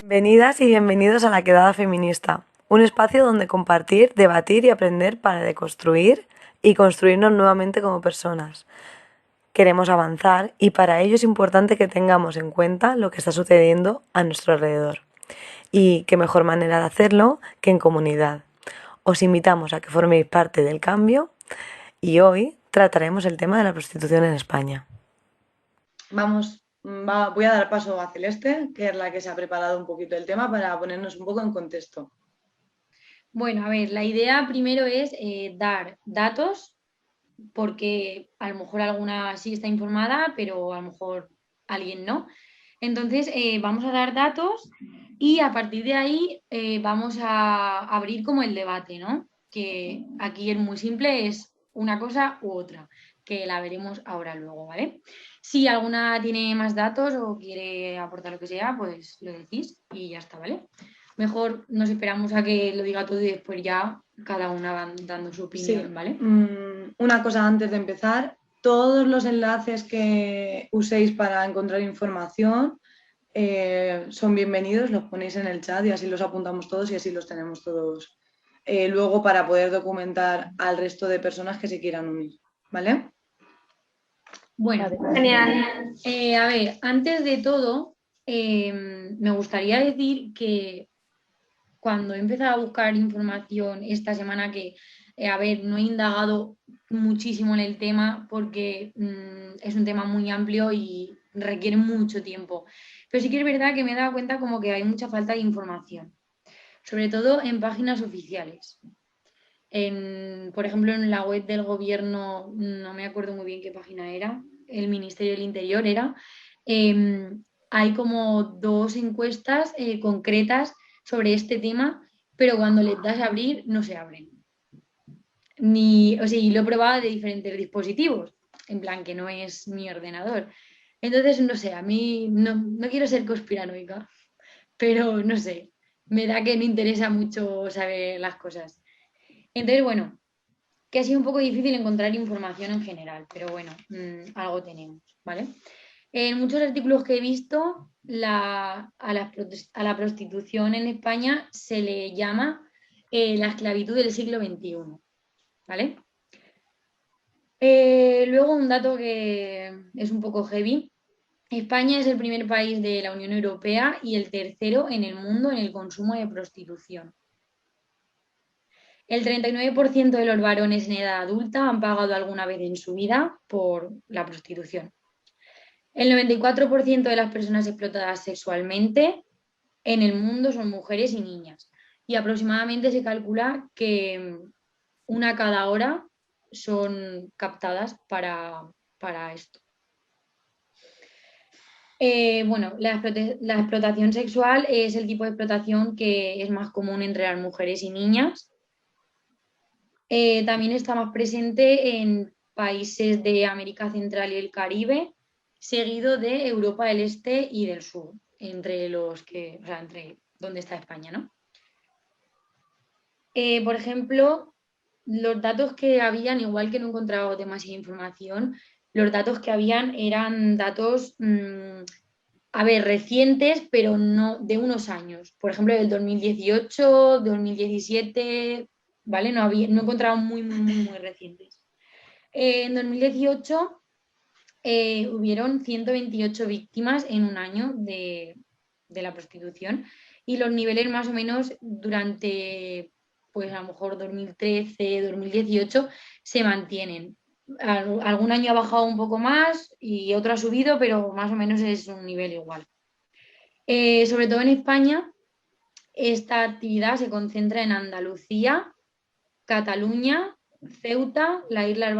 Bienvenidas y bienvenidos a La Quedada Feminista, un espacio donde compartir, debatir y aprender para deconstruir y construirnos nuevamente como personas. Queremos avanzar y para ello es importante que tengamos en cuenta lo que está sucediendo a nuestro alrededor. Y qué mejor manera de hacerlo que en comunidad. Os invitamos a que forméis parte del cambio y hoy trataremos el tema de la prostitución en España. Voy a dar paso a Celeste, que es la que se ha preparado un poquito el tema para ponernos un poco en contexto. Bueno, a ver, la idea primero es dar datos, porque a lo mejor alguna sí está informada, pero a lo mejor alguien no. Entonces, vamos a dar datos y a partir de ahí vamos a abrir como el debate, ¿no? Que aquí es muy simple, es una cosa u otra, que la veremos ahora luego, ¿vale? Si alguna tiene más datos o quiere aportar lo que sea, pues lo decís y ya está, ¿vale? Mejor nos esperamos a que lo diga todo y después ya cada una va dando su opinión, Sí. ¿vale? Una cosa antes de empezar, todos los enlaces que uséis para encontrar información son bienvenidos, los ponéis en el chat y así los apuntamos todos y así los tenemos todos luego para poder documentar al resto de personas que se quieran unir, ¿vale? Bueno, Genial. a ver, antes de todo, me gustaría decir que cuando he empezado a buscar información esta semana, que, a ver, no he indagado muchísimo en el tema porque es un tema muy amplio y requiere mucho tiempo. Pero sí que es verdad que me he dado cuenta como que hay mucha falta de información, sobre todo en páginas oficiales. Por ejemplo, en la web del gobierno, no me acuerdo muy bien qué página era, el Ministerio del Interior era, eh, hay como dos encuestas concretas sobre este tema, pero cuando les das a abrir no se abren. O sea, y lo he probado de diferentes dispositivos, en plan que no es mi ordenador. Entonces, no sé, a mí no quiero ser conspiranoica, pero no sé, me da que no interesa mucho saber las cosas. Entonces, bueno, que ha sido un poco difícil encontrar información en general, pero bueno, algo tenemos, ¿vale? En muchos artículos que he visto, a la prostitución en España se le llama la esclavitud del siglo XXI, ¿vale? Luego un dato que es un poco heavy. España es el primer país de la Unión Europea y el tercero en el mundo en el consumo de prostitución. El 39% de los varones en edad adulta han pagado alguna vez en su vida por la prostitución. El 94% de las personas explotadas sexualmente en el mundo son mujeres y niñas. Y aproximadamente se calcula que una cada hora son captadas para esto. Bueno, la explotación sexual es el tipo de explotación que es más común entre las mujeres y niñas. También está más presente en países de América Central y el Caribe, seguido de Europa del Este y del Sur, entre donde está España, ¿no? Por ejemplo, los datos que habían, igual que no he encontrado demasiada información, los datos que habían eran datos, a ver, recientes, pero no de unos años. Por ejemplo, del 2018, 2017, ¿vale? No he encontrado muy recientes. En 2018 hubieron 128 víctimas en un año de la prostitución y los niveles más o menos durante, pues a lo mejor 2013, 2018 se mantienen. Algún año ha bajado un poco más y otro ha subido, pero más o menos es un nivel igual. Sobre todo en España, esta actividad se concentra en Andalucía, Cataluña, Ceuta, las Islas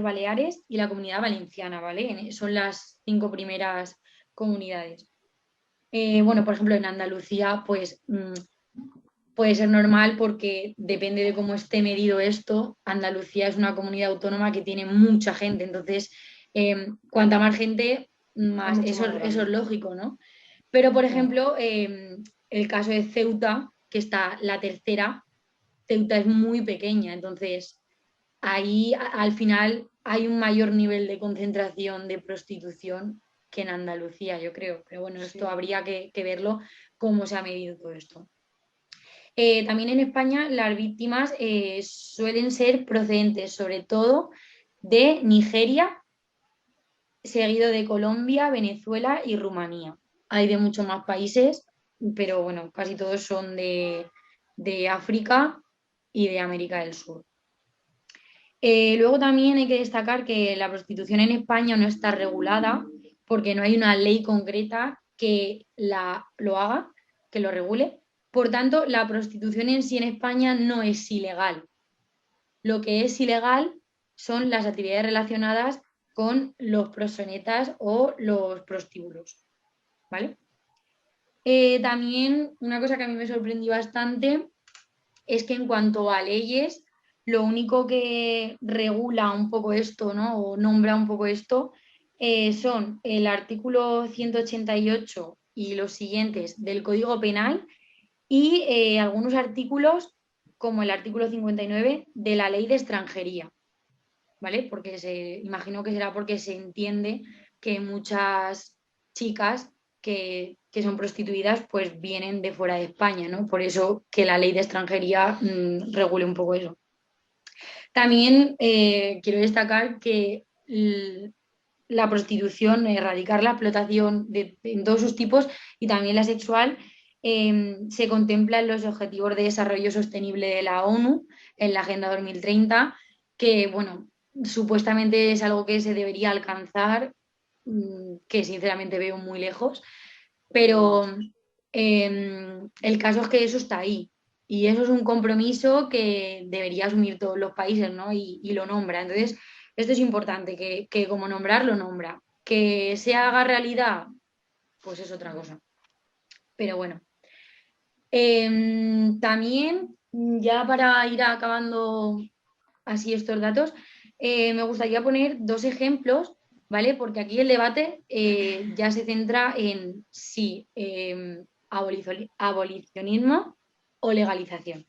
Baleares y la Comunidad Valenciana, ¿vale? Son las 5 primeras comunidades. Bueno, por ejemplo, en Andalucía, pues puede ser normal porque depende de cómo esté medido esto. Andalucía es una comunidad autónoma que tiene mucha gente, entonces, cuanta más gente, más, eso es lógico, ¿no? Pero, por ejemplo, el caso de Ceuta, que está la tercera, Ceuta es muy pequeña, entonces ahí al final hay un mayor nivel de concentración de prostitución que en Andalucía, yo creo. Pero bueno, esto Sí. habría que verlo cómo se ha medido todo esto. También en España las víctimas suelen ser procedentes sobre todo de Nigeria, seguido de Colombia, Venezuela y Rumanía. Hay de muchos más países, pero bueno, casi todos son de África y de América del Sur. Luego también hay que destacar que la prostitución en España no está regulada porque no hay una ley concreta que lo haga, que lo regule. Por tanto, la prostitución en sí en España no es ilegal. Lo que es ilegal son las actividades relacionadas con los proxenetas o los prostíbulos, ¿vale? También una cosa que a mí me sorprendió bastante es que en cuanto a leyes, lo único que regula un poco esto, ¿no? O nombra un poco esto, son el artículo 188 y los siguientes del Código Penal y algunos artículos, como el artículo 59 de la Ley de Extranjería, ¿vale? Porque imagino que será porque se entiende que muchas chicas que son prostituidas pues vienen de fuera de España, ¿no? Por eso que la ley de extranjería regule un poco eso. También quiero destacar que la prostitución, erradicar la explotación en todos sus tipos y también la sexual, se contempla en los Objetivos de Desarrollo Sostenible de la ONU, en la Agenda 2030, que, bueno, supuestamente es algo que se debería alcanzar, que sinceramente veo muy lejos, pero el caso es que eso está ahí. Y eso es un compromiso que debería asumir todos los países, ¿no? Y lo nombra. Entonces, esto es importante, que como nombrar, lo nombra. Que se haga realidad, pues es otra cosa. Pero bueno. También, ya para ir acabando así estos datos, me gustaría poner dos ejemplos, ¿vale? Porque aquí el debate ya se centra en si abolicionismo o legalización,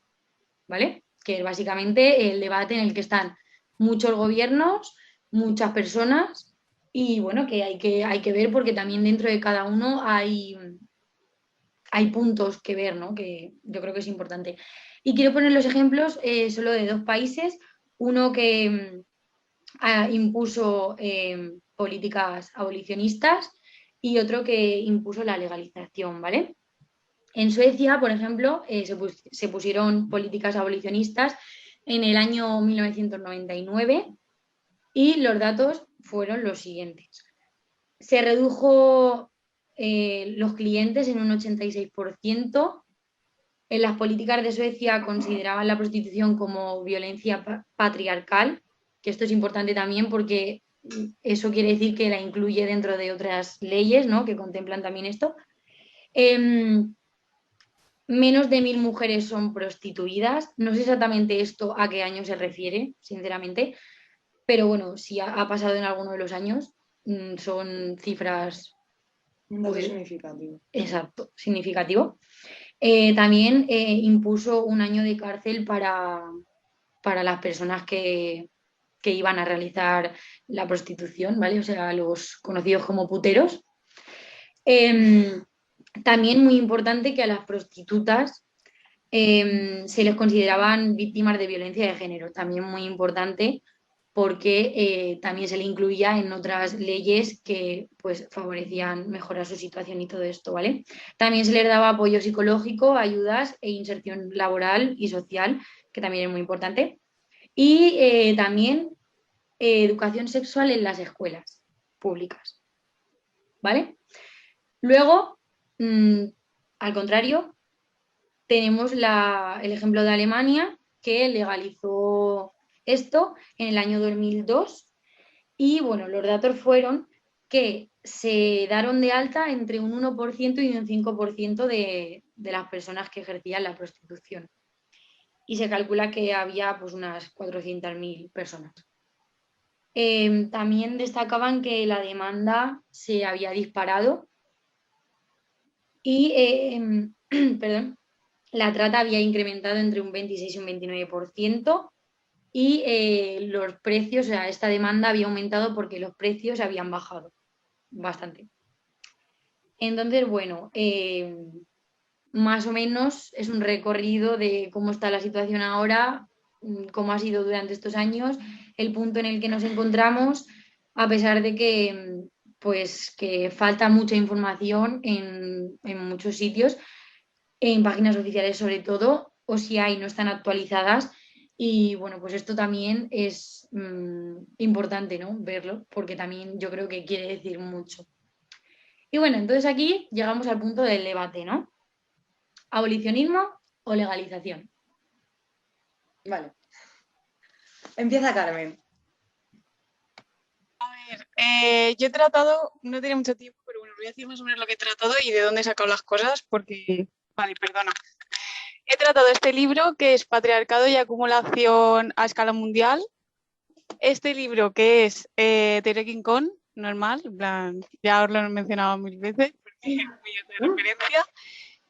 ¿vale? Que es básicamente el debate en el que están muchos gobiernos, muchas personas y bueno, que hay que ver porque también dentro de cada uno hay puntos que ver, ¿no? Que yo creo que es importante. Y quiero poner los ejemplos solo de dos países, uno que impuso políticas abolicionistas y otro que impuso la legalización, ¿vale? En Suecia, por ejemplo, se pusieron políticas abolicionistas en el año 1999 y los datos fueron los siguientes. Se redujo los clientes en un 86%. En las políticas de Suecia consideraban la prostitución como violencia patriarcal, que esto es importante también porque eso quiere decir que la incluye dentro de otras leyes, ¿no? Que contemplan también esto. Menos de 1.000 mujeres son prostituidas. No sé exactamente esto a qué año se refiere, sinceramente, pero bueno, si ha pasado en alguno de los años, son cifras. Un dato Pues, significativo. exacto, significativo. También impuso un año de cárcel para las personas que iban a realizar la prostitución, ¿vale? O sea, los conocidos como puteros. También muy importante que a las prostitutas se les consideraban víctimas de violencia de género, también muy importante porque también se le incluía en otras leyes que pues favorecían mejorar su situación y todo esto, ¿vale? También se les daba apoyo psicológico, ayudas e inserción laboral y social, que también es muy importante. Y también educación sexual en las escuelas públicas, ¿vale? Luego, al contrario, tenemos el ejemplo de Alemania, que legalizó esto en el año 2002 y bueno, los datos fueron que se daron de alta entre un 1% y un 5% de las personas que ejercían la prostitución. Y se calcula que había pues unas 400.000 personas. También destacaban que la demanda se había disparado y perdón, la trata había incrementado entre un 26 y un 29% y los precios, o sea, esta demanda había aumentado porque los precios habían bajado. bastante. Entonces, bueno, más o menos es un recorrido de cómo está la situación ahora, cómo ha sido durante estos años, el punto en el que nos encontramos, a pesar de que, pues, que falta mucha información en muchos sitios, en páginas oficiales sobre todo, o si hay, no están actualizadas. Y bueno, pues esto también es importante, ¿no? Verlo, porque también yo creo que quiere decir mucho. Y bueno, entonces aquí llegamos al punto del debate, ¿no? ¿Abolicionismo o legalización? Vale. Empieza Carmen. Yo he tratado, no tiene mucho tiempo, pero bueno, voy a decir más o menos lo que he tratado y de dónde he sacado las cosas, porque, vale, perdona. He tratado este libro que es Patriarcado y Acumulación a Escala Mundial. Este libro que es Teoría King Kong, normal, en plan, ya os lo he mencionado mil veces, porque es muy de referencia.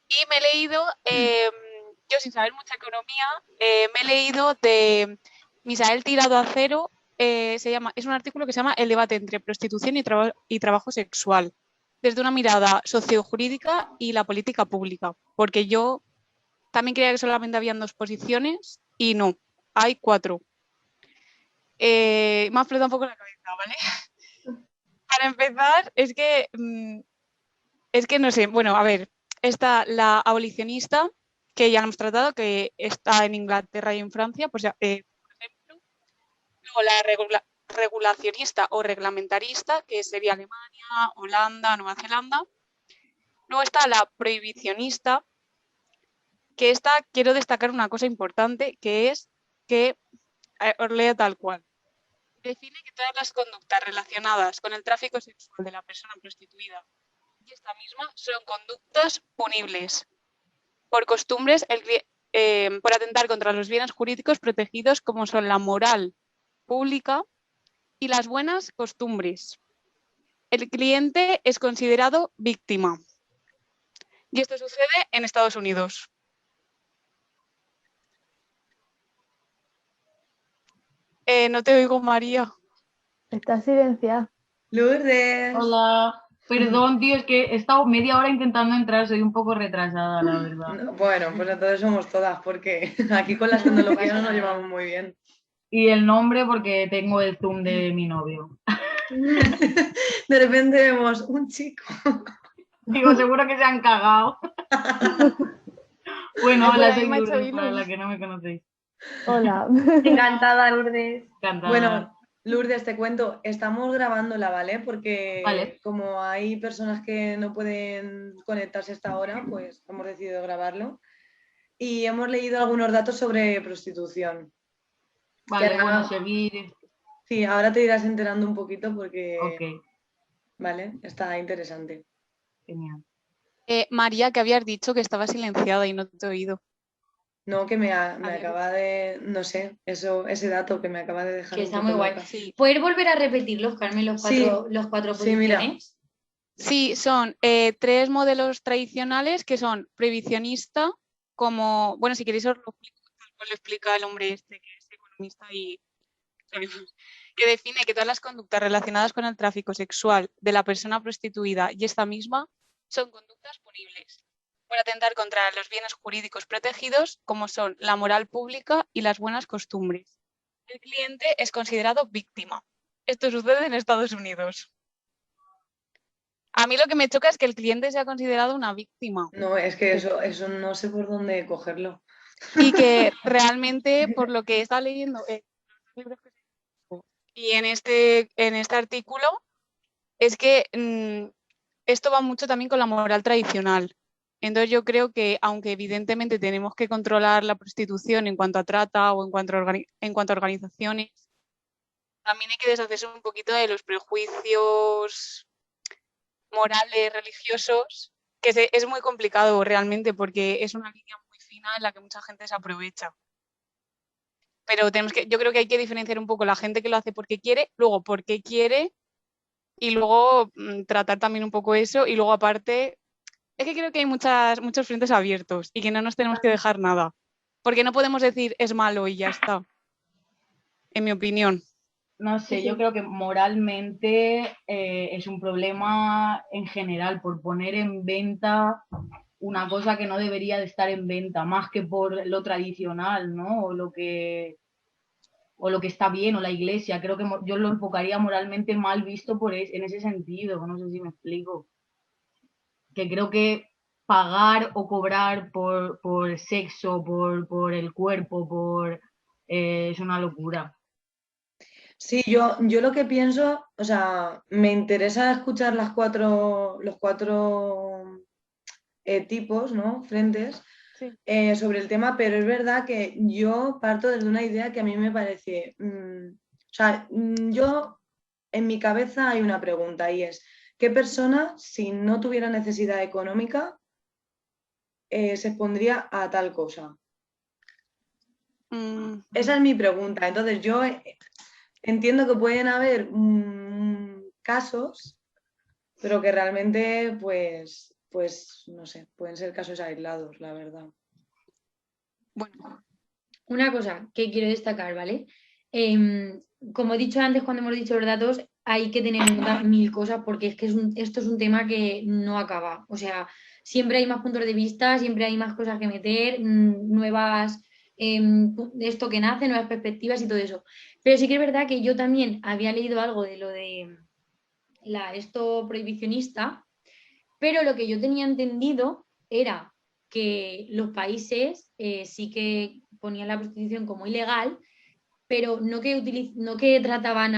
Y me he leído, yo sin saber mucha economía, me he leído de Misael Tirado a Cero. Es un artículo que se llama El debate entre prostitución y trabajo sexual, desde una mirada sociojurídica y la política pública, porque yo también creía que solamente habían 2 posiciones y no, hay 4. Me ha explotado un poco la cabeza, ¿vale? Para empezar, es que no sé, bueno, a ver, está la abolicionista, que ya lo hemos tratado, que está en Inglaterra y en Francia, pues ya, por ejemplo. Luego la regulacionista o reglamentarista, que sería Alemania, Holanda, Nueva Zelanda. Luego está la prohibicionista, que esta quiero destacar una cosa importante, que es que, os leo tal cual, define que todas las conductas relacionadas con el tráfico sexual de la persona prostituida y esta misma son conductas punibles por costumbres, por atentar contra los bienes jurídicos protegidos como son la moral pública y las buenas costumbres. El cliente es considerado víctima. Y esto sucede en Estados Unidos. No te oigo, María. Está silenciada. Lourdes. Hola, perdón, tío, es que he estado media hora intentando entrar, soy un poco retrasada, la verdad. No, bueno, pues entonces somos todas, porque aquí con las tecnologías no nos llevamos muy bien. Y el nombre porque tengo el Zoom de mi novio. De repente vemos un chico. Digo, seguro que se han cagado. Bueno, hola, soy me ha hecho Lourdes, hilos. para la que no me conocéis. Hola. Encantada, Lourdes. Encantada. Bueno, Lourdes, te cuento, estamos grabándola, ¿vale? Porque Vale. como hay personas que no pueden conectarse hasta ahora, pues hemos decidido grabarlo. Y hemos leído algunos datos sobre prostitución. Vale, que bueno, ahora- seguir. Sí, ahora te irás enterando un poquito porque, Ok, vale, está interesante. genial. María, que habías dicho que estaba silenciada y no te he oído. No, que me Había acaba de, no sé, ese dato que me acaba de dejar Que un está poco muy guay. loca. Sí. ¿Puedes volver a repetirlos, Carmen, los Sí. cuatro Sí, mira. posiciones? Sí, son 3 modelos tradicionales que son prohibicionista, como, bueno, si queréis os lo explico, tal cual lo explica el hombre este que es economista y que define que todas las conductas relacionadas con el tráfico sexual de la persona prostituida y esta misma son conductas punibles por atentar contra los bienes jurídicos protegidos como son la moral pública y las buenas costumbres. El cliente es considerado víctima. Esto sucede en Estados Unidos. A mí lo que me choca es que el cliente sea considerado una víctima No, es que eso no sé por dónde cogerlo. y que realmente, por lo que he estado leyendo y en este artículo, es que esto va mucho también con la moral tradicional. Entonces yo creo que, aunque evidentemente tenemos que controlar la prostitución en cuanto a trata o en cuanto a organizaciones, también hay que deshacerse un poquito de los prejuicios morales, religiosos, que es muy complicado realmente porque es una línea muy fina en la que mucha gente se aprovecha. Pero yo creo que hay que diferenciar un poco la gente que lo hace porque quiere, luego por qué quiere y luego tratar también un poco eso y luego aparte, es que creo que hay muchos frentes abiertos y que no nos tenemos que dejar nada, porque no podemos decir es malo y ya está, en mi opinión. no sé, Sí, yo sí. creo que moralmente es un problema en general por poner en venta una cosa que no debería de estar en venta, más que por lo tradicional, ¿no? O lo que está bien, o la iglesia. Creo que yo lo enfocaría moralmente mal visto en ese sentido, no sé si me explico. Que creo que pagar o cobrar por sexo, por el cuerpo, es una locura. Sí, yo lo que pienso, o sea, me interesa escuchar los cuatro tipos, ¿no? Frentes Sí. sobre el tema, pero es verdad que yo parto desde una idea que a mí me parece, o sea, yo en mi cabeza hay una pregunta y es, ¿qué persona, si no tuviera necesidad económica, se expondría a tal cosa? Mm, Esa es mi pregunta. Entonces yo entiendo que pueden haber casos, pero que realmente, pues, no sé, pueden ser casos aislados, la verdad. bueno, Una cosa que quiero destacar, ¿vale? Como he dicho antes, cuando hemos dicho los datos, hay que tener en cuenta mil cosas porque es que esto es un tema que no acaba. O sea, siempre hay más puntos de vista, siempre hay más cosas que meter, nuevas, esto que nace, nuevas perspectivas y todo eso. Pero sí que es verdad que yo también había leído algo de lo de esto prohibicionista, pero lo que yo tenía entendido era que los países sí que ponían la prostitución como ilegal, pero no que trataban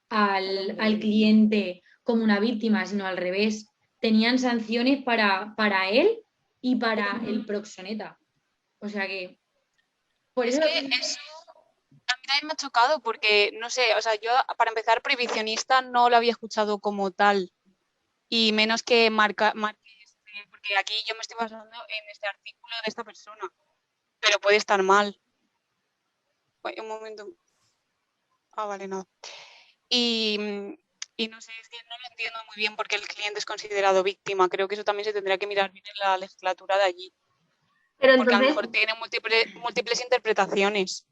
al cliente como una víctima, sino al revés. Tenían sanciones para él y para el proxeneta. O sea que, por es eso, que eso a mí también me ha chocado porque, no sé, o sea, yo para empezar, prohibicionista no lo había escuchado como tal y menos que marque porque aquí yo me estoy basando en este artículo de esta persona, pero puede estar mal. Un momento. Ah, vale, no. Y, y no sé, es que no lo entiendo muy bien porque el cliente es considerado víctima. Creo que eso también se tendría que mirar bien en la legislatura de allí, Pero porque a lo entonces, mejor tiene múltiples interpretaciones.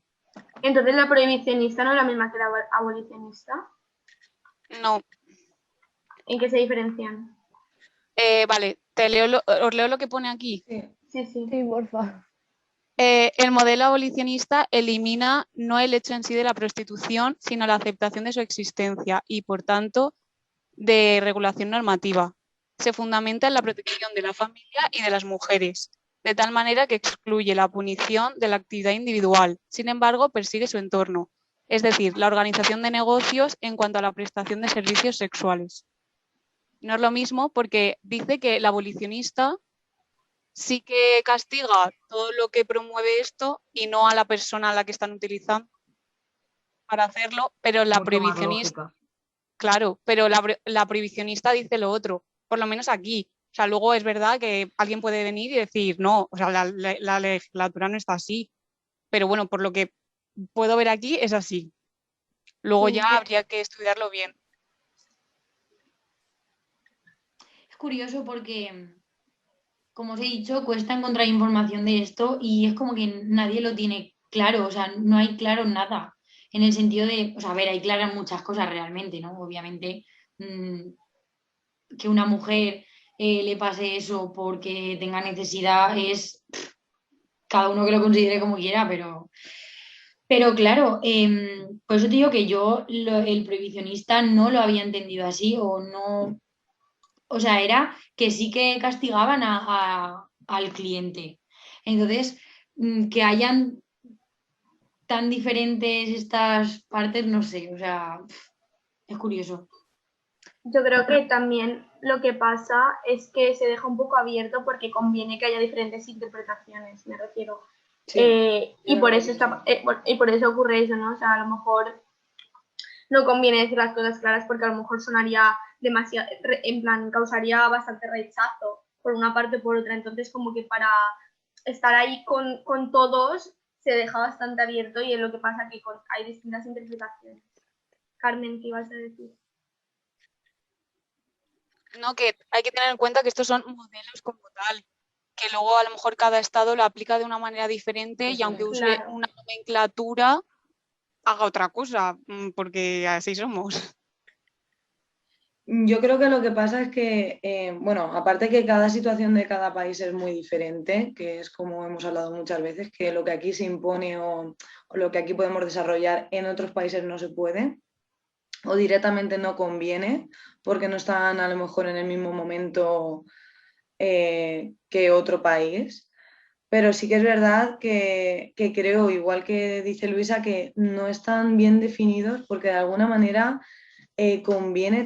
entonces la prohibicionista no es la misma que la abolicionista. No, ¿En qué se diferencian? vale, os leo lo que pone aquí. Sí. Sí, sí. Sí, porfa. El modelo abolicionista elimina no el hecho en sí de la prostitución, sino la aceptación de su existencia y, por tanto, de regulación normativa. Se fundamenta en la protección de la familia y de las mujeres, de tal manera que excluye la punición de la actividad individual. Sin embargo, persigue su entorno, es decir, la organización de negocios en cuanto a la prestación de servicios sexuales. No es lo mismo porque dice que el abolicionista sí que castiga todo lo que promueve esto y no a la persona a la que están utilizando para hacerlo, pero la No tomar prohibicionista, lógica. claro, pero la prohibicionista dice lo otro, por lo menos aquí. O sea, luego es verdad que alguien puede venir y decir, no, o sea, la legislatura no está así, pero bueno, por lo que puedo ver aquí es así. Luego Sí. ya habría que estudiarlo bien. es curioso porque, como os he dicho, cuesta encontrar información de esto y es como que nadie lo tiene claro, o sea, no hay claro nada. En el sentido de, o sea, a ver, hay claras muchas cosas realmente, ¿no? Obviamente, que una mujer le pase eso porque tenga necesidad es cada uno que lo considere como quiera, pero claro, por eso te digo que el prohibicionista no lo había entendido así o no, o sea, era que sí que castigaban al cliente. Entonces, que hayan tan diferentes estas partes, no sé, o sea, es curioso. Yo creo que también lo que pasa es que se deja un poco abierto porque conviene que haya diferentes interpretaciones, me refiero. Sí, Y por eso y por eso ocurre eso, ¿no? O sea, a lo mejor no conviene decir las cosas claras porque a lo mejor sonaría demasiado, en plan, causaría bastante rechazo por una parte o por otra. Entonces, como que para estar ahí con todos se deja bastante abierto y es lo que pasa que hay distintas interpretaciones. Carmen, ¿qué ibas a decir? No, que hay que tener en cuenta que estos son modelos como tal, que luego a lo mejor cada estado lo aplica de una manera diferente y eso aunque es. use Claro. una nomenclatura, haga otra cosa, porque así somos. Yo creo que lo que pasa es que, bueno, aparte que cada situación de cada país es muy diferente, que es como hemos hablado muchas veces, que lo que aquí se impone o lo que aquí podemos desarrollar en otros países no se puede o directamente no conviene porque no están a lo mejor en el mismo momento que otro país. Pero sí que es verdad que creo, igual que dice Luisa, que no están bien definidos porque de alguna manera conviene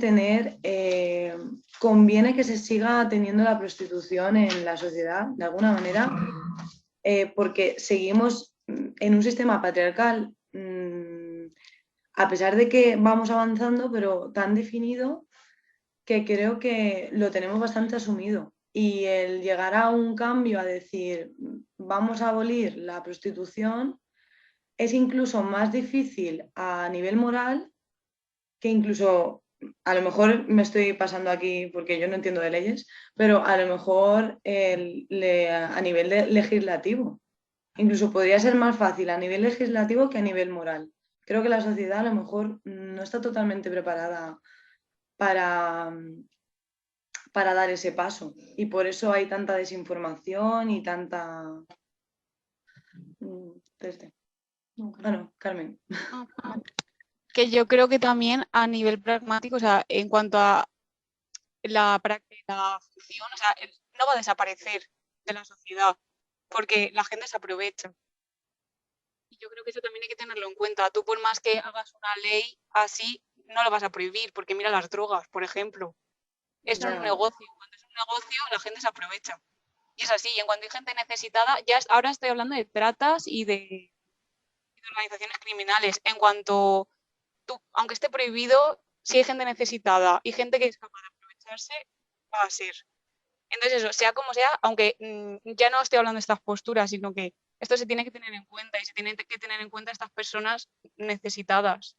conviene que se siga teniendo la prostitución en la sociedad, de alguna manera, porque seguimos en un sistema patriarcal, a pesar de que vamos avanzando, pero tan definido que creo que lo tenemos bastante asumido. Y el llegar a un cambio, a decir, vamos a abolir la prostitución, es incluso más difícil a nivel moral que incluso, a lo mejor me estoy pasando aquí porque yo no entiendo de leyes, pero a lo mejor a nivel legislativo. Incluso podría ser más fácil a nivel legislativo que a nivel moral. Creo que la sociedad a lo mejor no está totalmente preparada para, para dar ese paso. Y por eso hay tanta desinformación y tanta... Bueno, Carmen. Que yo creo que también a nivel pragmático, o sea, en cuanto a la función, o sea, no va a desaparecer de la sociedad porque la gente se aprovecha. Y yo creo que eso también hay que tenerlo en cuenta. Tú por más que hagas una ley así, no lo vas a prohibir, porque mira las drogas, por ejemplo. Esto es un negocio. Cuando es un negocio, la gente se aprovecha. Y es así. Y en cuanto hay gente necesitada, ahora estoy hablando de tratas y de organizaciones criminales. En cuanto aunque esté prohibido, si hay gente necesitada y gente que es capaz de aprovecharse, va a ser. Entonces eso, sea como sea, aunque ya no estoy hablando de estas posturas, sino que esto se tiene que tener en cuenta y se tiene que tener en cuenta estas personas necesitadas,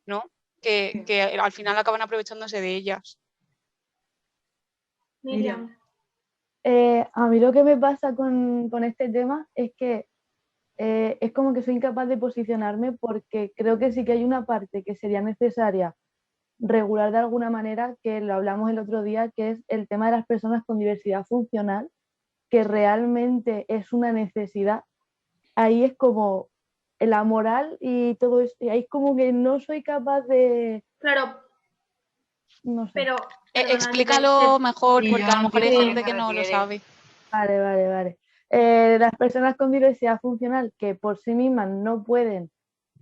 ¿no? Que al final acaban aprovechándose de ellas. Miriam. A mí lo que me pasa con este tema es que es como que soy incapaz de posicionarme porque creo que sí que hay una parte que sería necesaria regular de alguna manera, que lo hablamos el otro día, que es el tema de las personas con diversidad funcional, que realmente es una necesidad. Ahí es como la moral y todo esto, y ahí es como que no soy capaz de... Claro, no sé. pero... Explícalo mejor, Sí, porque yo a lo no mejor hay sé a qué gente se que no lo refiere. sabe. Vale. Las personas con diversidad funcional que por sí mismas no pueden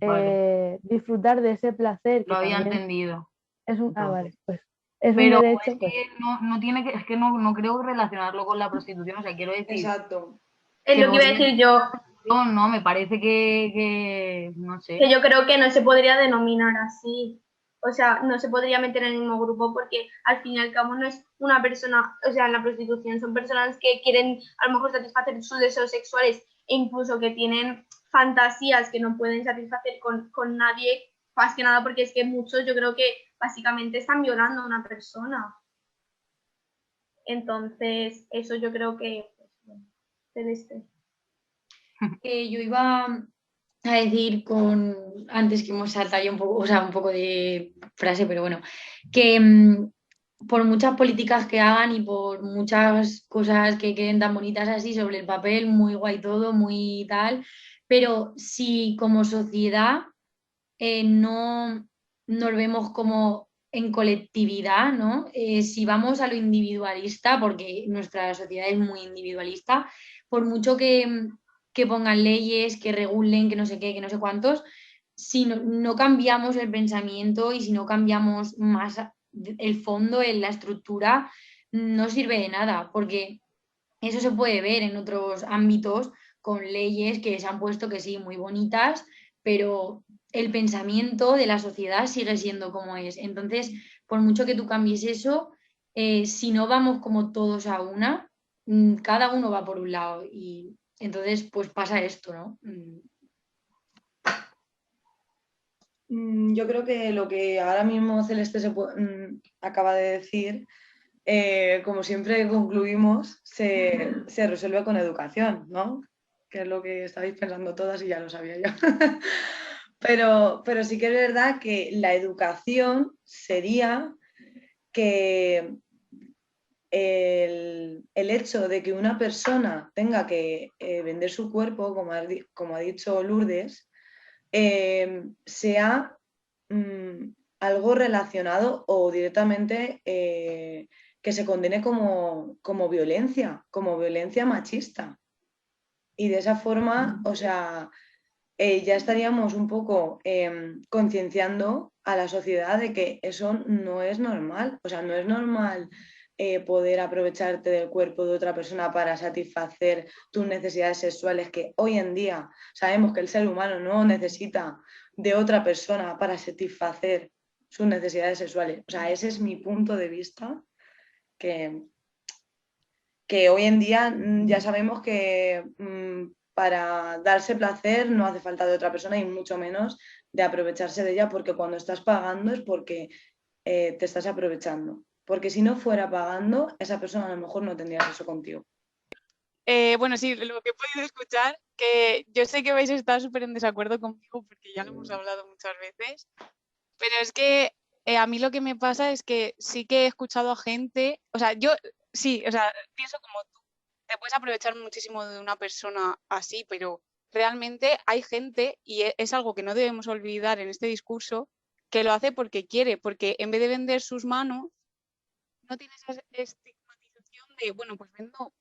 Vale. disfrutar de ese placer, que Lo había también entendido. es un... Entonces. vale, pues es un Pero derecho, es pues. que no tiene que, es que no creo relacionarlo con la prostitución, o sea, quiero decir Exacto. Es que lo que iba a decir yo, no, me parece que no sé. que yo creo que no se podría denominar así. O sea, no se podría meter en el mismo grupo porque al fin y al cabo no es una persona, o sea, en la prostitución son personas que quieren a lo mejor satisfacer sus deseos sexuales e incluso que tienen fantasías que no pueden satisfacer con nadie, más que nada porque es que muchos yo creo que básicamente están violando a una persona. Entonces, eso yo creo que pues, bueno, Celeste. Yo iba a decir antes que hemos saltado ya un poco, o sea, un poco de frase, pero bueno, que por muchas políticas que hagan y por muchas cosas que queden tan bonitas así sobre el papel, muy guay todo, muy tal, pero si como sociedad no nos vemos como en colectividad, ¿no? Si vamos a lo individualista, porque nuestra sociedad es muy individualista, por mucho que pongan leyes, que regulen, que no sé qué, que no sé cuántos, si no cambiamos el pensamiento y si no cambiamos más el fondo, en la estructura, no sirve de nada, porque eso se puede ver en otros ámbitos con leyes que se han puesto que sí, muy bonitas, pero el pensamiento de la sociedad sigue siendo como es. Entonces, por mucho que tú cambies eso, si no vamos como todos a una, cada uno va por un lado y entonces pues pasa esto, ¿no? Yo creo que lo que ahora mismo Celeste acaba de decir, como siempre concluimos, se resuelve con educación, ¿no? Que es lo que estabais pensando todas y ya lo sabía yo. Pero sí que es verdad que la educación sería que el hecho de que una persona tenga que vender su cuerpo, como ha dicho Lourdes, sea algo relacionado o directamente que se condene como violencia machista. Y de esa forma, o sea, ya estaríamos un poco concienciando a la sociedad de que eso no es normal. O sea, no es normal poder aprovecharte del cuerpo de otra persona para satisfacer tus necesidades sexuales, que hoy en día sabemos que el ser humano no necesita de otra persona para satisfacer sus necesidades sexuales. O sea, ese es mi punto de vista, que, que hoy en día ya sabemos que para darse placer no hace falta de otra persona y mucho menos de aprovecharse de ella, porque cuando estás pagando es porque te estás aprovechando. Porque si no fuera pagando, esa persona a lo mejor no tendría eso contigo. Bueno, sí, lo que he podido escuchar, que yo sé que vais a estar súper en desacuerdo conmigo porque ya lo hemos hablado muchas veces, pero es que a mí lo que me pasa es que sí que he escuchado a gente, o sea, yo sí, o sea, pienso como tú, te puedes aprovechar muchísimo de una persona así, pero realmente hay gente, y es algo que no debemos olvidar en este discurso, que lo hace porque quiere, porque en vez de vender sus manos, no tiene esa estigmatización de, bueno, pues vendo,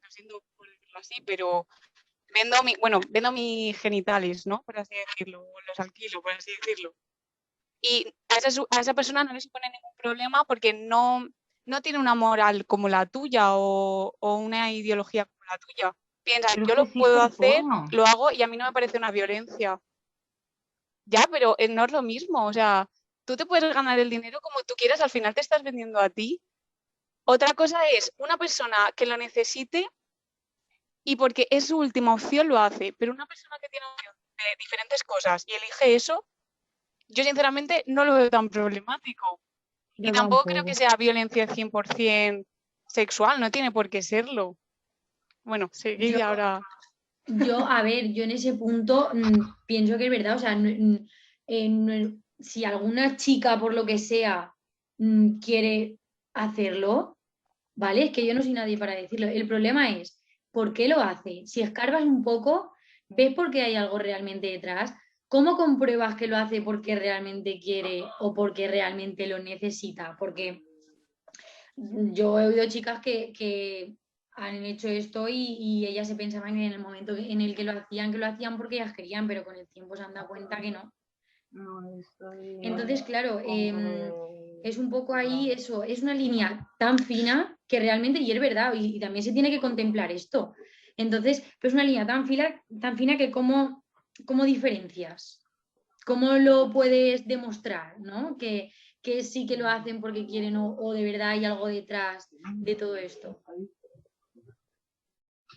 lo siento por decirlo así, pero vendo mis genitales, ¿no? Por así decirlo, o los alquilo, por así decirlo. Y a esa persona no le supone ningún problema porque no tiene una moral como la tuya o una ideología como la tuya. Piensa, Pero es yo que lo existe puedo el hacer, porno. lo hago y a mí no me parece una violencia. Ya, pero no es lo mismo. O sea, tú te puedes ganar el dinero como tú quieras, al final te estás vendiendo a ti. Otra cosa es una persona que lo necesite y porque es su última opción lo hace, pero una persona que tiene opción de diferentes cosas y elige eso, yo sinceramente no lo veo tan problemático. Y Yo tampoco creo que tampoco. sea violencia 100% sexual, no tiene por qué serlo. Bueno, seguid Yo, y ahora. a ver, yo en ese punto pienso que es verdad, o sea, si alguna chica, por lo que sea, quiere hacerlo, ¿vale? Es que yo no soy nadie para decirlo. El problema es, ¿por qué lo hace? Si escarbas un poco, ves por qué hay algo realmente detrás. ¿Cómo compruebas que lo hace porque realmente quiere o porque realmente lo necesita? Porque yo he oído chicas que han hecho esto y ellas se pensaban en el momento en el que lo hacían porque ellas querían, pero con el tiempo se han dado cuenta que no. No, estoy... Entonces, claro, es un poco ahí eso, es una línea tan fina que realmente, y es verdad, y también se tiene que contemplar esto. Entonces, pues una línea tan fina que cómo diferencias, cómo lo puedes demostrar, ¿no? Que sí que lo hacen porque quieren o de verdad hay algo detrás de todo esto.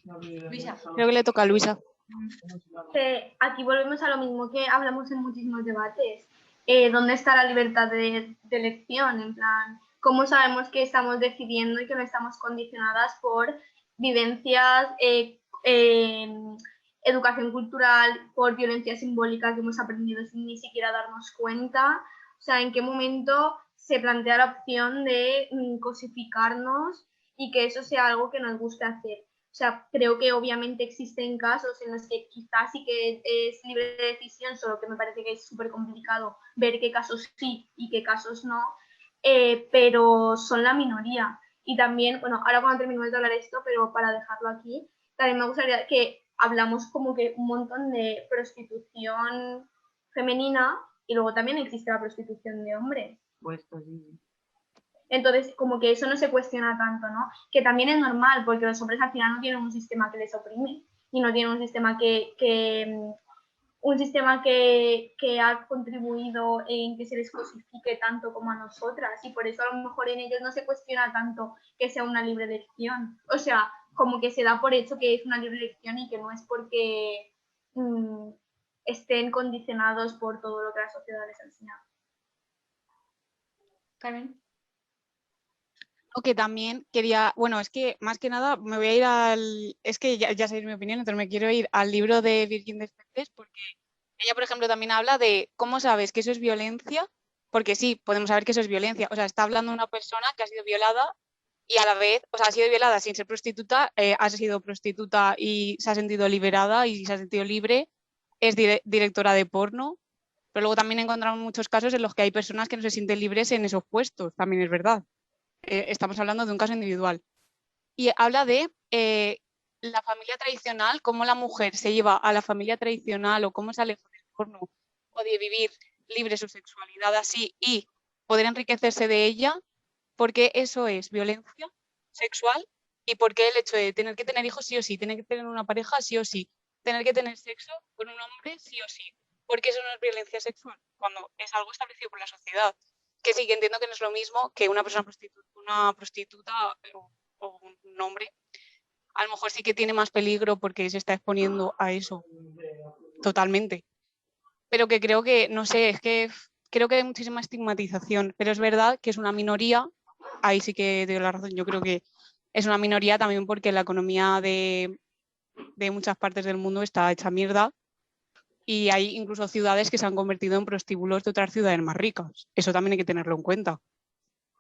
Luisa. Creo que le toca a Luisa. Aquí volvemos a lo mismo que hablamos en muchísimos debates. ¿Dónde está la libertad de elección? En plan, ¿cómo sabemos que estamos decidiendo y que no estamos condicionadas por vivencias, educación cultural, por violencia simbólica que hemos aprendido sin ni siquiera darnos cuenta? O sea, ¿en qué momento se plantea la opción de cosificarnos y que eso sea algo que nos guste hacer? O sea, creo que obviamente existen casos en los que quizás sí que es libre de decisión, solo que me parece que es súper complicado ver qué casos sí y qué casos no, pero son la minoría. Y también, bueno, ahora cuando terminemos de hablar esto, pero para dejarlo aquí, también me gustaría que hablamos como que un montón de prostitución femenina y luego también existe la prostitución de hombres. Puesto, sí. Entonces, como que eso no se cuestiona tanto, ¿no? Que también es normal, porque los hombres al final no tienen un sistema que les oprime y no tienen un sistema que ha contribuido en que se les cosifique tanto como a nosotras, y por eso a lo mejor en ellos no se cuestiona tanto que sea una libre elección. O sea, como que se da por hecho que es una libre elección y que no es porque estén condicionados por todo lo que la sociedad les ha enseñado. Carmen. O que también quería, bueno, es que más que nada me voy a ir es que ya sabéis mi opinión, entonces me quiero ir al libro de Virgin Despentes porque Ella, por ejemplo, también habla de cómo sabes que eso es violencia, porque sí, podemos saber que eso es violencia. O sea, está hablando una persona que ha sido violada y a la vez, o sea, ha sido violada sin ser prostituta, ha sido prostituta y se ha sentido liberada y se ha sentido libre, es directora de porno, pero luego también encontramos muchos casos en los que hay personas que no se sienten libres en esos puestos, también es verdad. Estamos hablando de un caso individual. Y habla de la familia tradicional, cómo la mujer se lleva a la familia tradicional o cómo se aleja del porno o de vivir libre su sexualidad así y poder enriquecerse de ella, porque eso es violencia sexual y porque el hecho de tener que tener hijos sí o sí, tener que tener una pareja sí o sí, tener que tener sexo con un hombre sí o sí, porque eso no es violencia sexual, cuando es algo establecido por la sociedad. Que sí, que entiendo que no es lo mismo que una persona una prostituta o un hombre, a lo mejor sí que tiene más peligro porque se está exponiendo a eso totalmente. Pero que creo que, no sé, es que creo que hay muchísima estigmatización, pero es verdad que es una minoría, ahí sí que te doy la razón, yo creo que es una minoría también porque la economía de muchas partes del mundo está hecha mierda y hay incluso ciudades que se han convertido en prostíbulos de otras ciudades más ricas. Eso también hay que tenerlo en cuenta.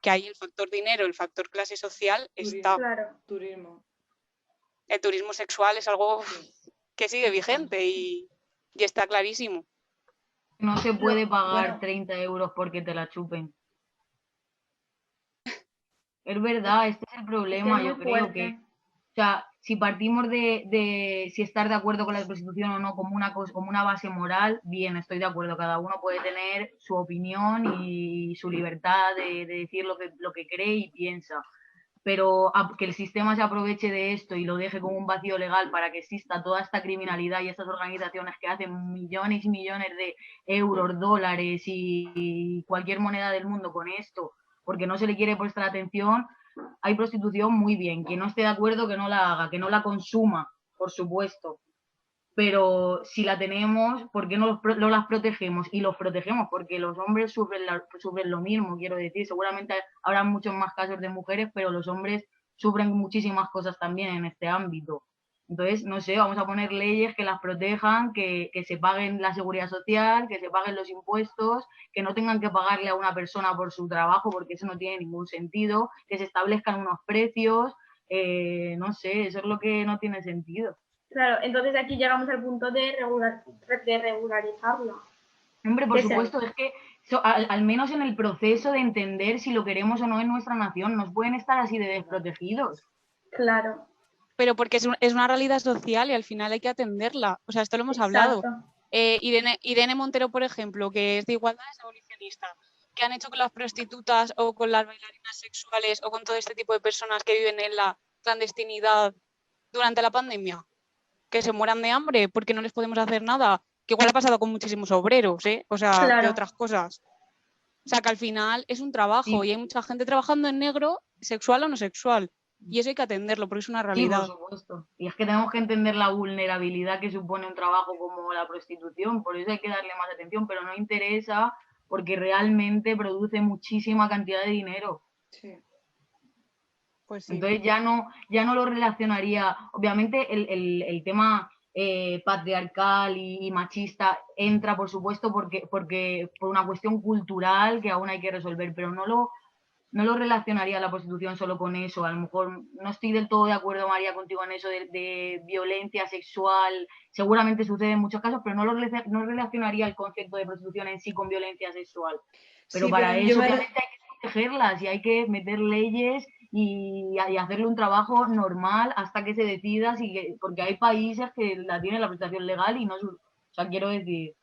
Que ahí el factor dinero, el factor clase social está. Claro. Turismo. El turismo sexual es algo que sigue vigente y está clarísimo. No se puede pagar bueno. 30 euros porque te la chupen. Es verdad, este es el problema, yo creo que, o sea, si partimos de si estar de acuerdo con la prostitución o no como una base moral, bien, estoy de acuerdo, cada uno puede tener su opinión y su libertad de decir lo que cree y piensa, pero que el sistema se aproveche de esto y lo deje como un vacío legal para que exista toda esta criminalidad y estas organizaciones que hacen millones y millones de euros, dólares y cualquier moneda del mundo con esto, porque no se le quiere prestar atención, hay prostitución muy bien. Quien no esté de acuerdo que no la haga, que no la consuma, por supuesto. Pero si la tenemos, ¿por qué no las protegemos? Y los protegemos porque los hombres sufren lo mismo, quiero decir. Seguramente habrá muchos más casos de mujeres, pero los hombres sufren muchísimas cosas también en este ámbito. Entonces, no sé, vamos a poner leyes que las protejan, que se paguen la seguridad social, que se paguen los impuestos, que no tengan que pagarle a una persona por su trabajo, porque eso no tiene ningún sentido, que se establezcan unos precios, no sé, eso es lo que no tiene sentido. Claro, entonces aquí llegamos al punto de regularizarlo. Hombre, por supuesto, es que al menos en el proceso de entender si lo queremos o no en nuestra nación, nos pueden estar así de desprotegidos. Claro. Pero porque es una realidad social y al final hay que atenderla. O sea, esto lo hemos hablado. Irene Montero, por ejemplo, que es de igualdad, es abolicionista. ¿Qué han hecho con las prostitutas o con las bailarinas sexuales o con todo este tipo de personas que viven en la clandestinidad durante la pandemia? Que se mueran de hambre porque no les podemos hacer nada. Que igual ha pasado con muchísimos obreros, ¿eh? O sea, claro, de otras cosas. O sea, que al final es un trabajo y hay mucha gente trabajando en negro, sexual o no sexual. Y eso hay que atenderlo porque es una realidad. Sí, por supuesto. Y es que tenemos que entender la vulnerabilidad que supone un trabajo como la prostitución, por eso hay que darle más atención, pero no interesa porque realmente produce muchísima cantidad de dinero. Sí. Pues sí. Entonces ya no lo relacionaría, obviamente el tema patriarcal y machista entra, por supuesto, porque por una cuestión cultural que aún hay que resolver, pero no lo relacionaría la prostitución solo con eso. A lo mejor no estoy del todo de acuerdo, María, contigo en eso de violencia sexual. Seguramente sucede en muchos casos, pero no relacionaría el concepto de prostitución en sí con violencia sexual. Pero Sí, para pero eso obviamente hay que protegerlas y hay que meter leyes y hacerle un trabajo normal hasta que se decida, porque hay países que la tienen la prestación legal y no... O sea, quiero decir...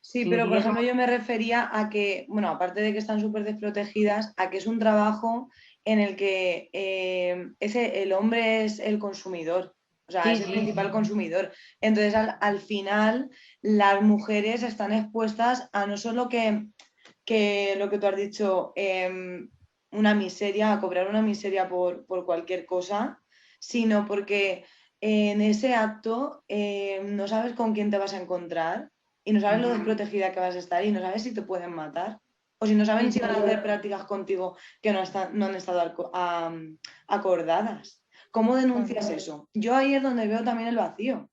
Sí, pero por ejemplo yo me refería a que, bueno, aparte de que están súper desprotegidas, a que es un trabajo en el que el hombre es el consumidor, o sea, es el principal consumidor. Entonces, al final, las mujeres están expuestas a no solo que lo que tú has dicho, una miseria, a cobrar una miseria por cualquier cosa, sino porque en ese acto no sabes con quién te vas a encontrar y no sabes lo desprotegida que vas a estar y no sabes si te pueden matar o si no saben si van a hacer prácticas contigo que no han estado acordadas. ¿Cómo denuncias eso? Yo ahí es donde veo también el vacío,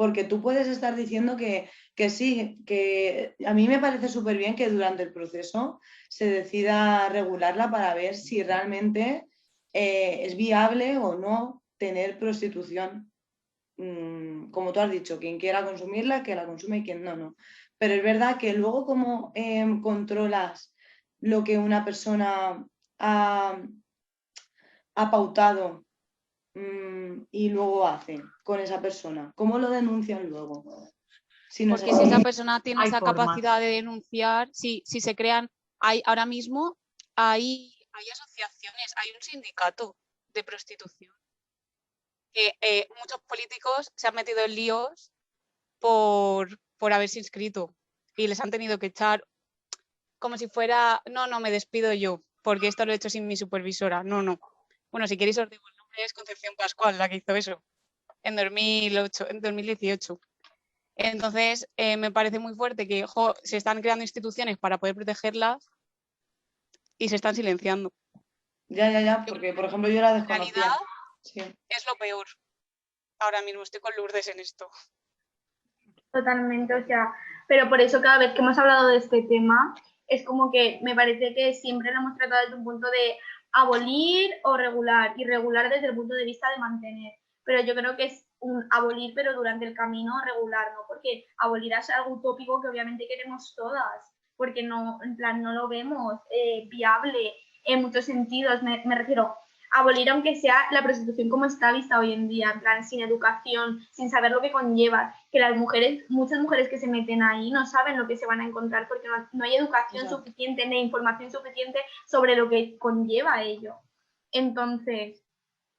Porque tú puedes estar diciendo que sí, que a mí me parece súper bien que durante el proceso se decida regularla para ver si realmente es viable o no tener prostitución. Como tú has dicho, quien quiera consumirla, que la consume y quien no, no. Pero es verdad que luego cómo controlas lo que una persona ha pautado y luego hace con esa persona. ¿Cómo lo denuncian luego? Si no es Porque si así. esa persona tiene Hay esa formas. capacidad de denunciar, si se crean, ahora mismo hay asociaciones, hay un sindicato de prostitución. Que muchos políticos se han metido en líos por haberse inscrito y les han tenido que echar como si fuera, no, me despido yo, porque esto lo he hecho sin mi supervisora. No. Bueno, si queréis os digo el nombre, es Concepción Pascual la que hizo eso en 2018. Entonces, me parece muy fuerte que se están creando instituciones para poder protegerlas y se están silenciando. Ya, porque por ejemplo yo la En realidad desconocía. Sí. es lo peor. Ahora mismo estoy con Lourdes en esto. Totalmente, o sea, pero por eso cada vez que hemos hablado de este tema, es como que me parece que siempre lo hemos tratado desde un punto de abolir o regular, y regular desde el punto de vista de mantener. Pero yo creo que es un abolir, pero durante el camino regular, ¿no? Porque abolir es algo utópico que obviamente queremos todas, porque no, en plan, no lo vemos viable en muchos sentidos. Me refiero, abolir aunque sea la prostitución como está vista hoy en día, en plan, sin educación, sin saber lo que conlleva, que las mujeres, muchas mujeres que se meten ahí no saben lo que se van a encontrar porque no hay educación Exacto. suficiente ni información suficiente sobre lo que conlleva ello. Entonces,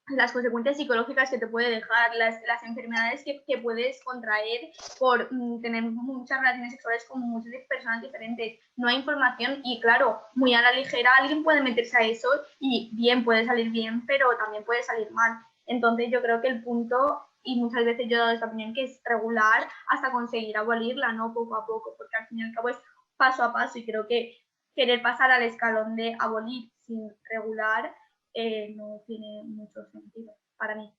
las consecuencias psicológicas que te puede dejar, las enfermedades que puedes contraer por tener muchas relaciones sexuales con muchas personas diferentes. No hay información y claro, muy a la ligera alguien puede meterse a eso y bien, puede salir bien, pero también puede salir mal. Entonces yo creo que el punto, y muchas veces yo he dado esta opinión, que es regular hasta conseguir abolirla, no poco a poco, porque al fin y al cabo es paso a paso y creo que querer pasar al escalón de abolir sin regular no tiene mucho sentido para mí.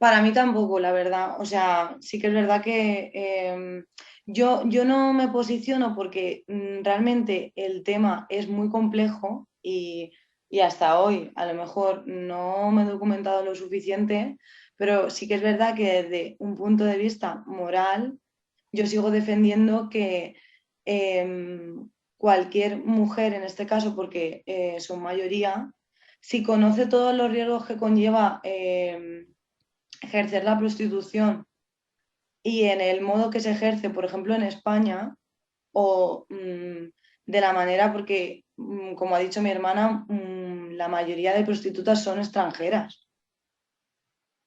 Para mí tampoco, la verdad. O sea, sí que es verdad que yo no me posiciono porque realmente el tema es muy complejo y hasta hoy a lo mejor no me he documentado lo suficiente, pero sí que es verdad que desde un punto de vista moral yo sigo defendiendo que cualquier mujer, en este caso, porque son mayoría, si conoce todos los riesgos que conlleva ejercer la prostitución y en el modo que se ejerce, por ejemplo, en España, o de la manera, porque, como ha dicho mi hermana, la mayoría de prostitutas son extranjeras.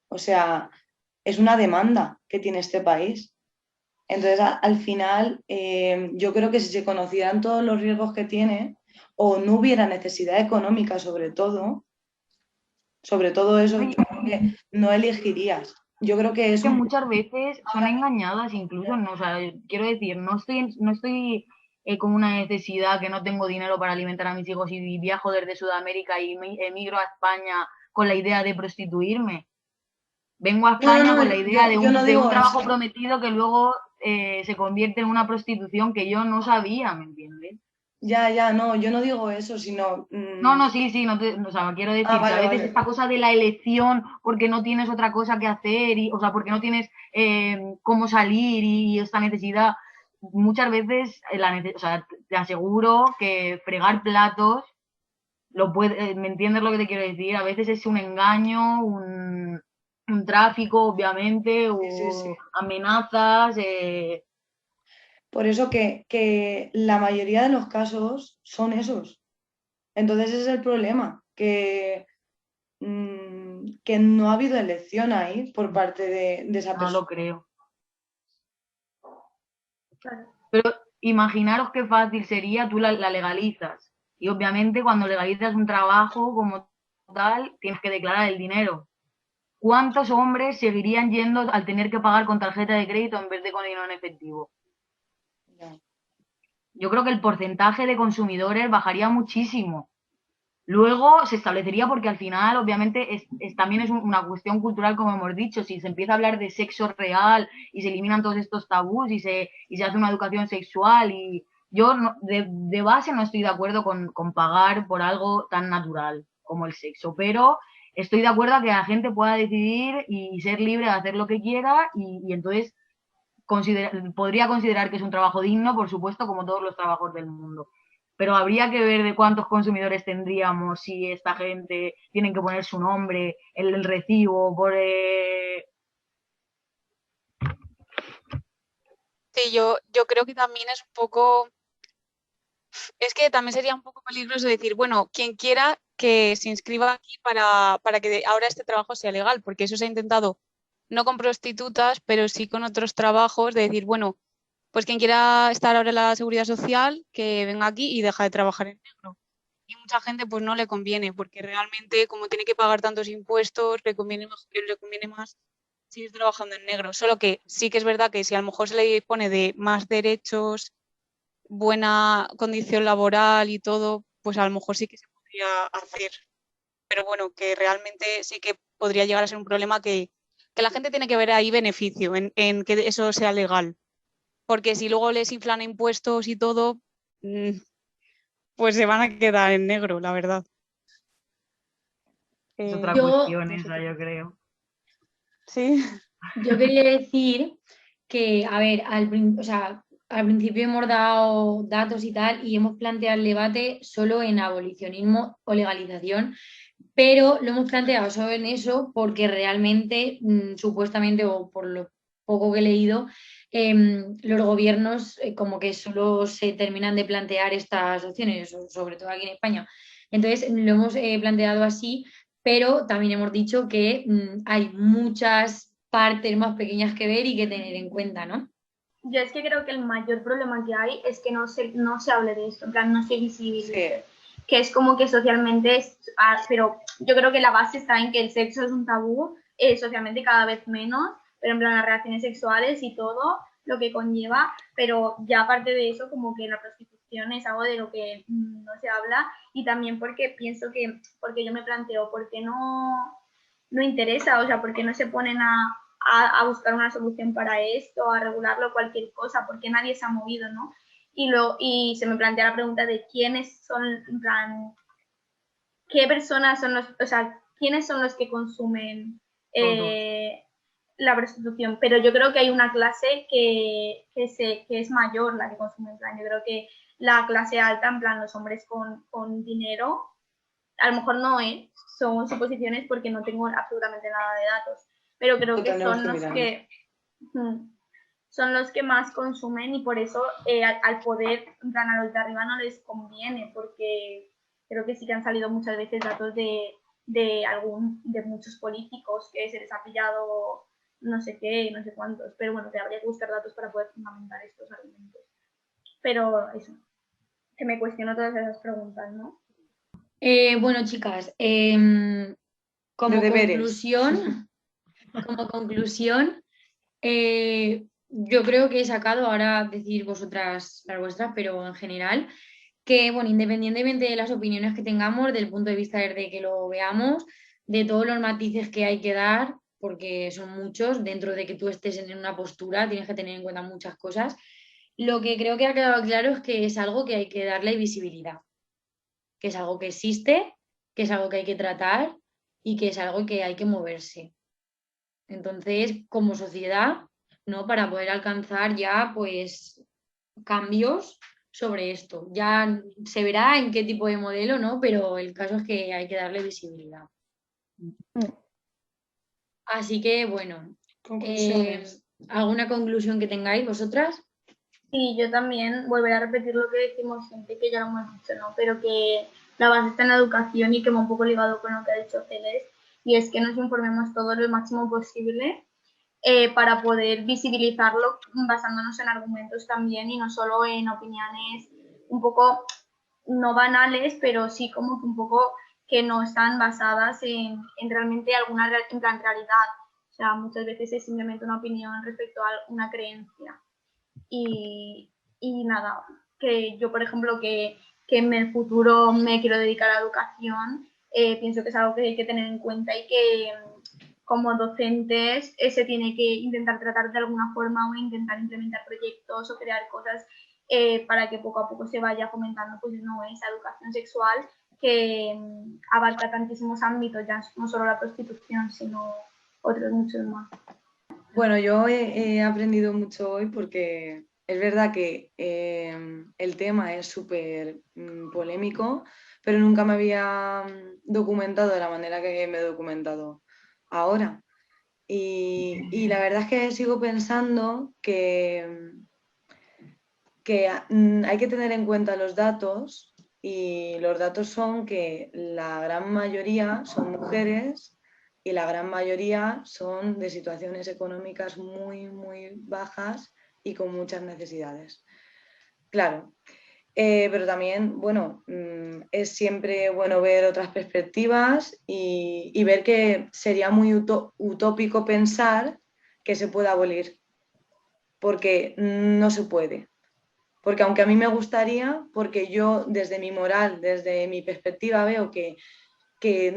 O sea, es una demanda que tiene este país. Entonces, al final, yo creo que si se conocieran todos los riesgos que tiene, o no hubiera necesidad económica sobre todo eso, yo creo que no elegirías. Yo creo que es Que un... muchas veces son engañadas incluso, no, o sea, quiero decir, no estoy con una necesidad que no tengo dinero para alimentar a mis hijos y viajo desde Sudamérica y emigro a España con la idea de prostituirme. Vengo a España con la idea yo no de digo un trabajo eso. prometido que luego se convierte en una prostitución que yo no sabía, ¿me entiendes? Ya, no, yo no digo eso, sino... No, sí, o sea, quiero decir que a veces vale. esta cosa de la elección, porque no tienes otra cosa que hacer, o sea, porque no tienes cómo salir y esta necesidad, muchas veces, o sea, te aseguro que fregar platos, ¿me entiendes lo que te quiero decir? A veces es un engaño, un tráfico, obviamente, o Sí. amenazas. Por eso que la mayoría de los casos son esos. Entonces ese es el problema, que no ha habido elección ahí por parte de esa No persona. lo creo. Claro. Pero imaginaros qué fácil sería, tú la legalizas. Y obviamente cuando legalizas un trabajo como tal, tienes que declarar el dinero. ¿Cuántos hombres seguirían yendo al tener que pagar con tarjeta de crédito en vez de con dinero en efectivo? Ya. Yo creo que el porcentaje de consumidores bajaría muchísimo. Luego se establecería porque al final, obviamente, también es una cuestión cultural, como hemos dicho. Si se empieza a hablar de sexo real y se eliminan todos estos tabús y se hace una educación sexual, y yo de base no estoy de acuerdo con pagar por algo tan natural como el sexo, pero estoy de acuerdo a que la gente pueda decidir y ser libre de hacer lo que quiera, y entonces podría considerar que es un trabajo digno, por supuesto, como todos los trabajos del mundo. Pero habría que ver de cuántos consumidores tendríamos si esta gente tienen que poner su nombre, el recibo, por... Sí, yo creo que también es un poco, es que también sería un poco peligroso decir, bueno, quien quiera que se inscriba aquí para que ahora este trabajo sea legal, porque eso se ha intentado no con prostitutas, pero sí con otros trabajos, de decir, bueno, pues quien quiera estar ahora en la seguridad social, que venga aquí y deja de trabajar en negro. Y mucha gente pues no le conviene, porque realmente como tiene que pagar tantos impuestos, le conviene más seguir trabajando en negro. Solo que sí que es verdad que si a lo mejor se le dispone de más derechos, buena condición laboral y todo, pues a lo mejor sí que se podría hacer. Pero bueno, que realmente sí que podría llegar a ser un problema que la gente tiene que ver ahí beneficio en que eso sea legal. Porque si luego les inflan impuestos y todo, pues se van a quedar en negro, la verdad. Es otra Yo, cuestión esa, yo creo. Sí. yo quería decir que, a ver, o sea, al principio hemos dado datos y tal y hemos planteado el debate solo en abolicionismo o legalización, pero lo hemos planteado solo en eso porque realmente, supuestamente, o por lo poco que he leído, los gobiernos como que solo se terminan de plantear estas opciones, sobre todo aquí en España. Entonces, lo hemos planteado así, pero también hemos dicho que hay muchas partes más pequeñas que ver y que tener en cuenta, ¿no? Yo es que creo que el mayor problema que hay es que no se hable de esto, en plan, no se visibilice. Sí. Que es como que socialmente, pero yo creo que la base está en que el sexo es un tabú, socialmente cada vez menos, pero en plan las relaciones sexuales y todo lo que conlleva, pero ya aparte de eso, como que la prostitución es algo de lo que no se habla, y también porque pienso que, porque yo me planteo, ¿por qué no interesa? O sea, ¿por qué no se ponen a buscar una solución para esto, a regularlo, cualquier cosa, porque nadie se ha movido, ¿no? Y se me plantea la pregunta de quiénes son, en plan, qué personas son los, o sea, quiénes son los que consumen la prostitución. Pero yo creo que hay una clase que es mayor la que consume, en plan, yo creo que la clase alta, en plan, los hombres con dinero, a lo mejor no, son suposiciones porque no tengo absolutamente nada de datos, pero creo que son los que más consumen, y por eso al poder, en plan, a los de arriba no les conviene, porque creo que sí que han salido muchas veces datos de muchos políticos que se les ha pillado no sé qué, no sé cuántos, pero bueno, te habría que buscar datos para poder fundamentar estos argumentos. Pero eso, que me cuestiono todas esas preguntas, ¿no? Bueno, chicas, como conclusión, yo creo que he sacado, ahora decir vosotras las vuestras, pero en general, que bueno, independientemente de las opiniones que tengamos, del punto de vista desde que lo veamos, de todos los matices que hay que dar, porque son muchos, dentro de que tú estés en una postura, tienes que tener en cuenta muchas cosas. Lo que creo que ha quedado claro es que es algo que hay que darle visibilidad, que es algo que existe, que es algo que hay que tratar y que es algo que hay que moverse. Entonces, como sociedad, ¿no? Para poder alcanzar ya, pues, cambios sobre esto. Ya se verá en qué tipo de modelo, ¿no? Pero el caso es que hay que darle visibilidad. Así que, bueno, ¿alguna conclusión que tengáis vosotras? Sí, yo también volveré a repetir lo que decimos siempre, que ya lo hemos dicho, ¿no? Pero que la base está en la educación, y que va un poco ligado con lo que ha dicho Celeste, y es que nos informemos todo lo máximo posible para poder visibilizarlo basándonos en argumentos también, y no solo en opiniones un poco no banales, pero sí como que un poco que no están basadas en realmente alguna en plan realidad. O sea, muchas veces es simplemente una opinión respecto a una creencia. Y nada, que yo, por ejemplo, que que en el futuro me quiero dedicar a la educación, pienso que es algo que hay que tener en cuenta y que como docentes se tiene que intentar tratar de alguna forma o intentar implementar proyectos o crear cosas para que poco a poco se vaya fomentando pues, no, esa educación sexual que abarca tantísimos ámbitos, ya no solo la prostitución, sino otros muchos más. Bueno, yo he aprendido mucho hoy porque es verdad que el tema es súper polémico, pero nunca me había documentado de la manera que me he documentado ahora. Y la verdad es que sigo pensando que hay que tener en cuenta los datos, y los datos son que la gran mayoría son mujeres y la gran mayoría son de situaciones económicas muy, muy bajas y con muchas necesidades. Claro, pero también, bueno, es siempre bueno ver otras perspectivas y ver que sería muy utópico pensar que se pueda abolir, porque no se puede. Porque aunque a mí me gustaría, porque yo desde mi moral, desde mi perspectiva veo que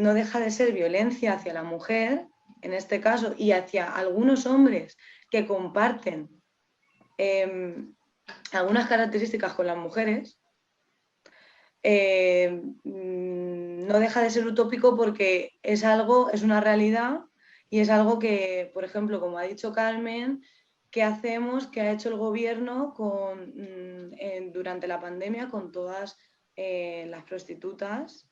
no deja de ser violencia hacia la mujer, en este caso, y hacia algunos hombres que comparten algunas características con las mujeres, no deja de ser utópico porque es algo, es una realidad y es algo que, por ejemplo, como ha dicho Carmen, ¿qué hacemos? ¿Qué ha hecho el gobierno durante la pandemia con todas las prostitutas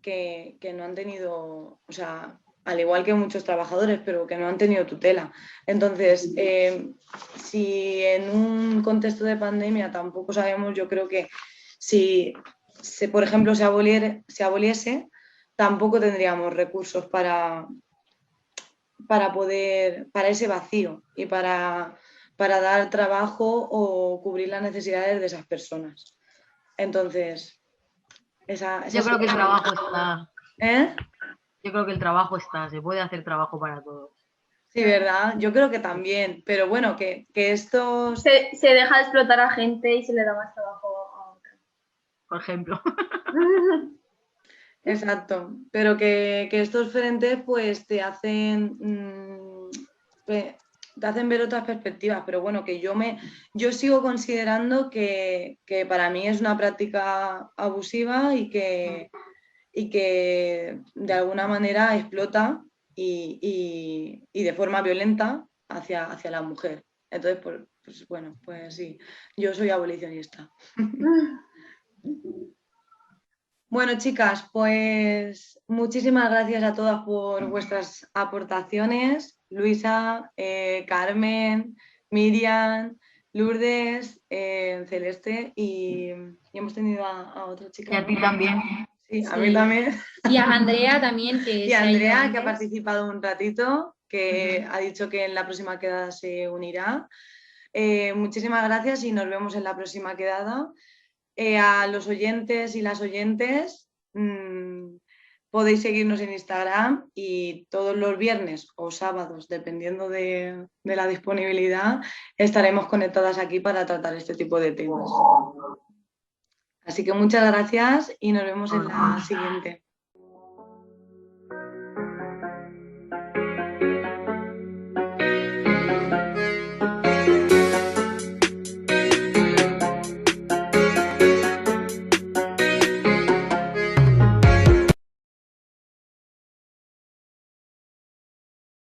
que no han tenido, o sea, al igual que muchos trabajadores, pero que no han tenido tutela? Entonces, si en un contexto de pandemia tampoco sabemos, yo creo que si, por ejemplo, se aboliese, tampoco tendríamos recursos para ese vacío y para dar trabajo o cubrir las necesidades de esas personas. Entonces, yo creo que el trabajo está. ¿Eh? Yo creo que el trabajo está, se puede hacer trabajo para todos. Sí, ¿verdad? Yo creo que también, pero bueno, que estos... Se deja de explotar a gente y se le da más trabajo a otra. Por ejemplo. Exacto, pero que estos frentes pues te hacen ver otras perspectivas, pero bueno, que yo sigo considerando que para mí es una práctica abusiva y que de alguna manera explota y de forma violenta hacia la mujer. Entonces, pues bueno, pues sí, yo soy abolicionista. Bueno, chicas, pues muchísimas gracias a todas por vuestras aportaciones. Luisa, Carmen, Miriam, Lourdes, Celeste y hemos tenido a otra chica. Y a ti también. Sí, a mí también. Y a Andrea también, que Y se a ha ido Andrea, que antes. ha participado un ratito, que ha dicho que en la próxima quedada se unirá. Muchísimas gracias y nos vemos en la próxima quedada. A los oyentes y las oyentes, podéis seguirnos en Instagram y todos los viernes o sábados, dependiendo de la disponibilidad, estaremos conectadas aquí para tratar este tipo de temas. Así que muchas gracias y nos vemos en la siguiente.